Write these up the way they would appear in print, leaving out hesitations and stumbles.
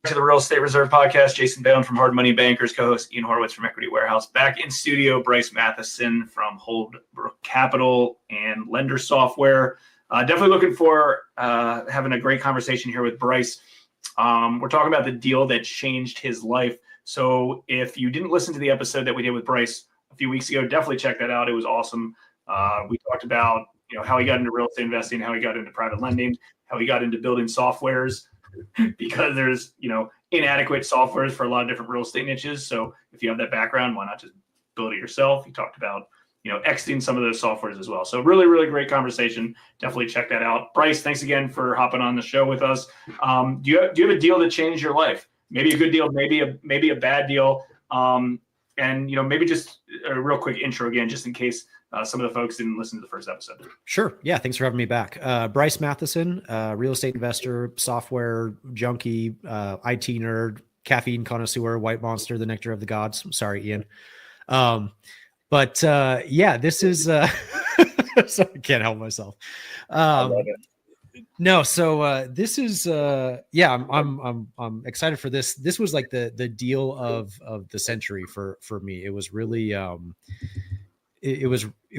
To the Real Estate Reserve Podcast. Jason Bound from Hard Money Bankers, co-host Ian Horowitz from Equity Warehouse. Back in studio, Bryce Matheson from Holdbrook Capital and Lender Software. Definitely looking for having a great conversation here with Bryce. We're talking about the deal that changed his life. So if you didn't listen to the episode that we did with Bryce a few weeks ago, definitely check that out. It was awesome. We talked about how he got into real estate investing, how he got into private lending, how he got into building softwares. Because there's, inadequate softwares for a lot of different real estate niches. So if you have that background, why not just build it yourself? You talked about, exiting some of those softwares as well. So really, really great conversation. Definitely check that out. Bryce, thanks again for hopping on the show with us. Do you have a deal that changed your life? Maybe a good deal, maybe a bad deal. And, maybe just a real quick intro again, just in case some of the folks didn't listen to the first episode. Sure. Yeah. Thanks for having me back. Bryce Matheson, real estate investor, software junkie, IT nerd, caffeine connoisseur, white monster, the nectar of the gods. I'm sorry, Ian. This is, so I can't help myself. I love it. No. So, this is, I'm excited for this. This was like the deal of the century for me. It was really, it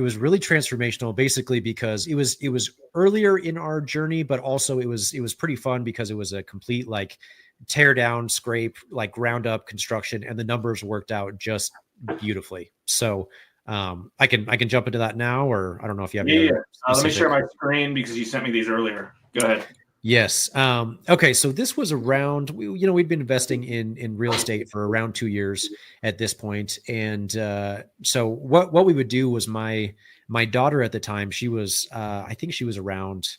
was really transformational, basically, because it was earlier in our journey, but also it was pretty fun because it was a complete tear down, scrape, ground up construction, and the numbers worked out just beautifully. So I can jump into that now, or I don't know if you have. Let me share my screen because you sent me these earlier. Go ahead. Yes. Okay. So this was around, we'd been investing in real estate for around 2 years at this point. And so what we would do was my daughter at the time, she was, I think she was around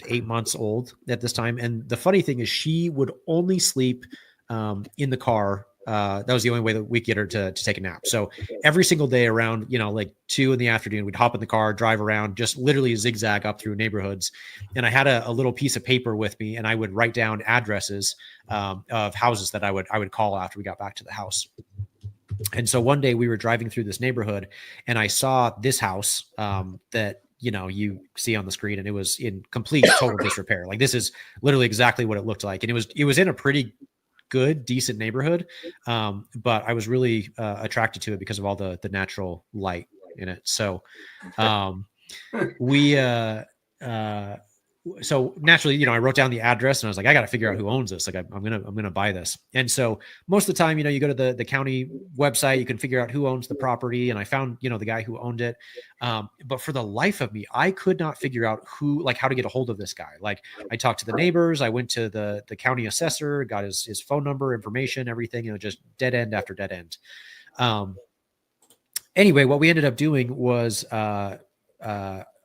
8 months old at this time. And the funny thing is she would only sleep in the car. That was the only way that we could get her to take a nap. So every single day around, 2 p.m, we'd hop in the car, drive around, just literally zigzag up through neighborhoods. And I had a little piece of paper with me, and I would write down addresses of houses that I would call after we got back to the house. And so one day we were driving through this neighborhood, and I saw this house that you see on the screen, and it was in complete total disrepair. This is literally exactly what it looked like. And it was in a pretty good, decent neighborhood. But I was really attracted to it because of all the natural light in it. So so naturally, I wrote down the address, and I was like, I got to figure out who owns this. I'm going to buy this. And so most of the time, you go to the county website, you can figure out who owns the property. And I found, the guy who owned it. But for the life of me, I could not figure out how to get a hold of this guy. I talked to the neighbors, I went to the county assessor, got his phone number, information, everything, just dead end after dead end. Anyway, what we ended up doing was,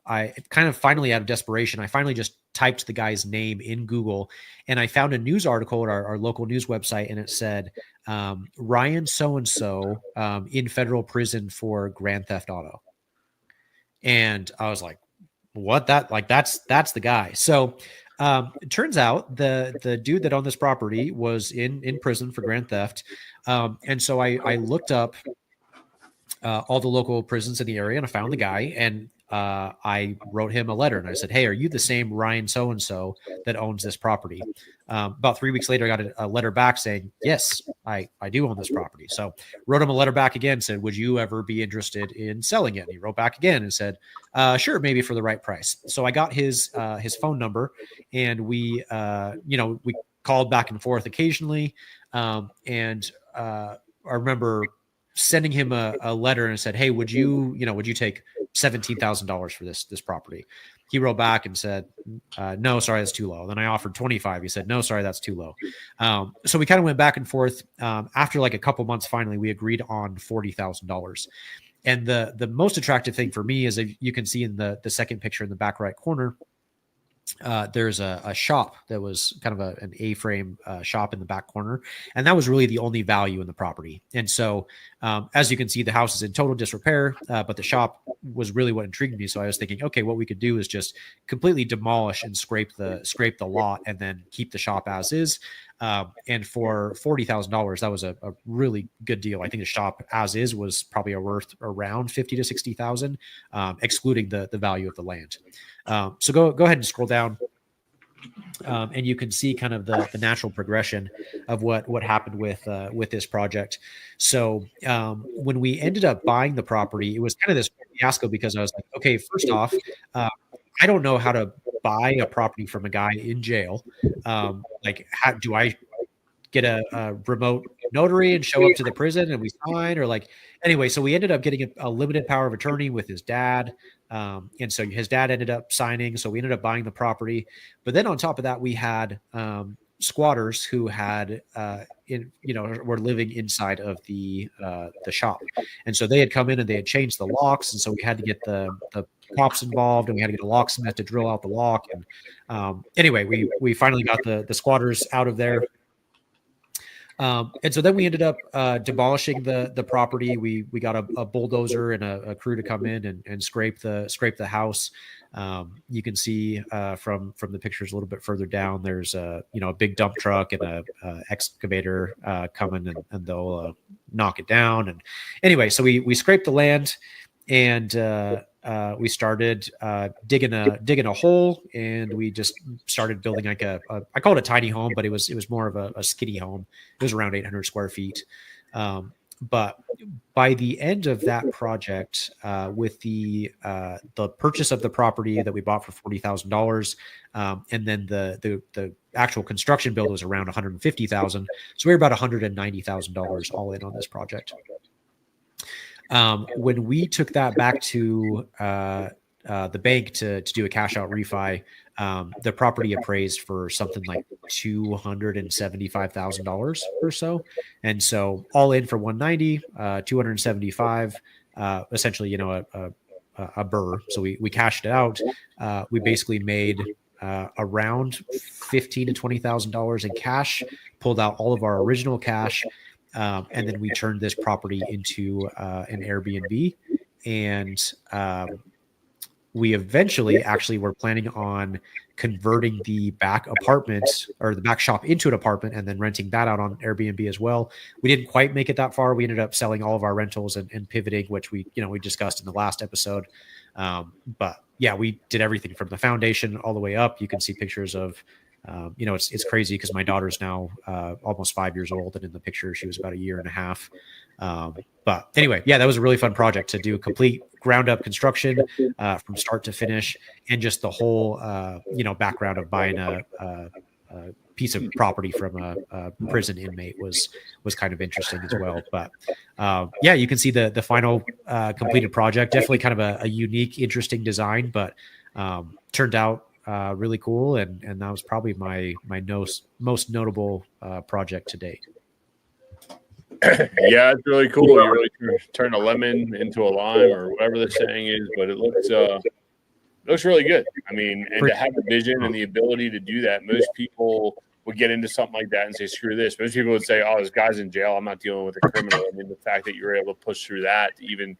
I kind of finally, out of desperation, I finally just typed the guy's name in Google, and I found a news article at our local news website, and it said, Ryan so-and-so in federal prison for grand theft auto. And I was like, what? That's the guy. So it turns out the dude that owned this property was in prison for grand theft. And so I looked up all the local prisons in the area, and I found the guy, and I wrote him a letter, and I said, hey, are you the same Ryan so-and-so that owns this property? About 3 weeks later, I got a letter back saying, yes, I do own this property. So wrote him a letter back again, said, would you ever be interested in selling it? And he wrote back again and said, sure, maybe for the right price. So I got his phone number, and we called back and forth occasionally. And I remember sending him a letter and said, hey, would you take $17,000 for this property? He wrote back and said, no, sorry, that's too low. Then I offered 25. He said, no, sorry, that's too low. So we kind of went back and forth. After a couple months, finally, we agreed on $40,000. And the most attractive thing for me is, if you can see in the second picture in the back right corner, there's a shop that was kind of an A-frame shop in the back corner. And that was really the only value in the property. And so as you can see, the house is in total disrepair, but the shop was really what intrigued me. So I was thinking, okay, what we could do is just completely demolish and scrape the lot and then keep the shop as is. And for $40,000, that was a really good deal. I think the shop as is was probably worth around 50 to 60,000, excluding the value of the land. So go ahead and scroll down. And you can see kind of the natural progression of what happened with this project. So when we ended up buying the property, it was kind of this fiasco because I was like, okay, first off, I don't know how to buy a property from a guy in jail. Like, how do I get a remote notary and show up to the prison and we sign, or like, anyway, so we ended up getting a limited power of attorney with his dad. And so his dad ended up signing. So we ended up buying the property. But then on top of that, we had squatters who had, were living inside of the shop. And so they had come in and they had changed the locks. And so we had to get the cops involved, and we had to get a locksmith to drill out the lock. And anyway, we finally got the squatters out of there. And so then we ended up demolishing the property. We got a bulldozer and a crew to come in and scrape the house. You can see from the pictures a little bit further down, there's a big dump truck and a excavator coming, and they'll knock it down. And anyway, so we scraped the land, and we started digging a hole, and we just started building like I call it a tiny home, but it was more of a skinny home. It was around 800 square feet. But by the end of that project, with the purchase of the property that we bought for $40,000, and then the actual construction build was around $150,000. So we were about $190,000 all in on this project. When we took that back to the bank to do a cash out refi, the property appraised for something like $275,000 or so. And so all in for 190, 275, essentially, a burr. So we cashed it out. We basically made around $15,000 to $20,000 in cash, pulled out all of our original cash. And then we turned this property into an Airbnb, and we eventually actually were planning on converting the back apartment or the back shop into an apartment and then renting that out on Airbnb as well. We didn't quite make it that far. We ended up selling all of our rentals and pivoting, which we discussed in the last episode. But yeah, we did everything from the foundation all the way up. You can see pictures of, it's crazy because my daughter's now almost 5 years old, and in the picture she was about 1.5 years. But anyway, yeah, that was a really fun project to do complete ground up construction from start to finish, and just the whole background of buying a piece of property from a prison inmate was kind of interesting as well. But yeah, you can see the final completed project. Definitely kind of a unique, interesting design, but turned out really cool, and that was probably my most notable project to date. Yeah, it's really cool. You really turn a lemon into a lime, or whatever the saying is, but it looks really good. I mean, and to have the vision and the ability to do that, most people would get into something like that and say, screw this. Most people would say, oh, this guy's in jail, I'm not dealing with a criminal. I mean, the fact that you were able to push through that to even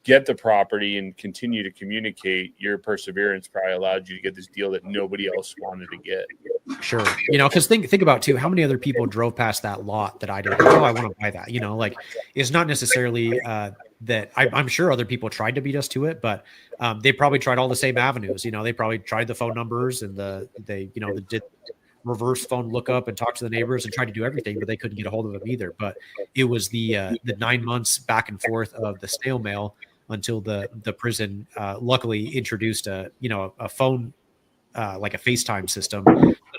get the property and continue to communicate, your perseverance probably allowed you to get this deal that nobody else wanted to get. Sure. Because think about too, how many other people drove past that lot that I did. Oh, I want to buy that. Like, it's not necessarily that I'm sure other people tried to beat us to it, but they probably tried all the same avenues. They probably tried the phone numbers, and they did reverse phone lookup and talk to the neighbors and tried to do everything, but they couldn't get a hold of them either. But it was the 9 months back and forth of the snail mail until the prison luckily introduced a phone, like a FaceTime system.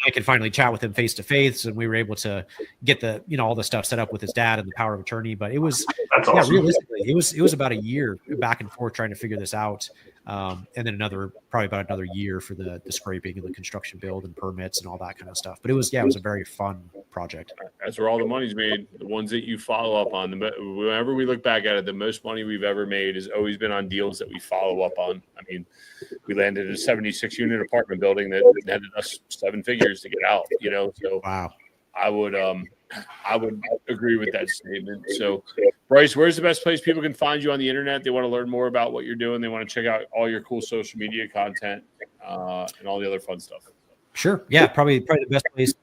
I could finally chat with him face to face, and we were able to get all the stuff set up with his dad and the power of attorney. But it was, awesome. Realistically, it was about a year back and forth trying to figure this out. And then probably about another year for the scraping and the construction build and permits and all that kind of stuff. But it was a very fun project. That's where all the money's made. The ones that you follow up on. Whenever we look back at it, the most money we've ever made has always been on deals that we follow up on. I mean, we landed a 76-unit apartment building that netted us 7 figures to get out. So wow. I would agree with that statement. So, Bryce, where's the best place people can find you on the internet? They want to learn more about what you're doing. They want to check out all your cool social media content and all the other fun stuff. Sure. Yeah, probably the best place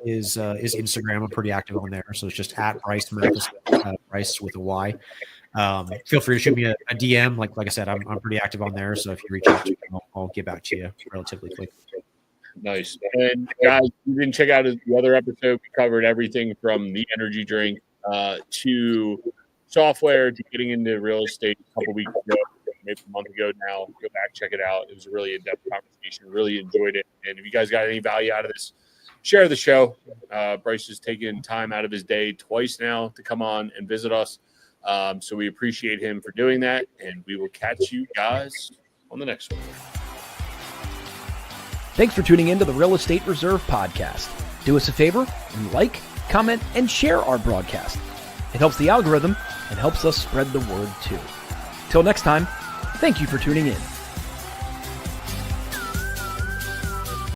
is Instagram. I'm pretty active on there, so it's just at Bryce Matheson, Bryce with a Y. Feel free to shoot me a DM. Like I said, I'm pretty active on there. So if you reach out to me, I'll get back to you relatively quick. Nice. And guys, you didn't check out the other episode. We covered everything from the energy drink to software to getting into real estate a couple weeks ago, maybe a month ago now. Go back, check it out. It was a really in-depth conversation. Really enjoyed it. And if you guys got any value out of this, share the show. Bryce has taken time out of his day twice now to come on and visit us. So we appreciate him for doing that. And we will catch you guys on the next one. Thanks for tuning in to the Real Estate Reserve podcast. Do us a favor and like, comment, and share our broadcast. It helps the algorithm and helps us spread the word too. Till next time, thank you for tuning in.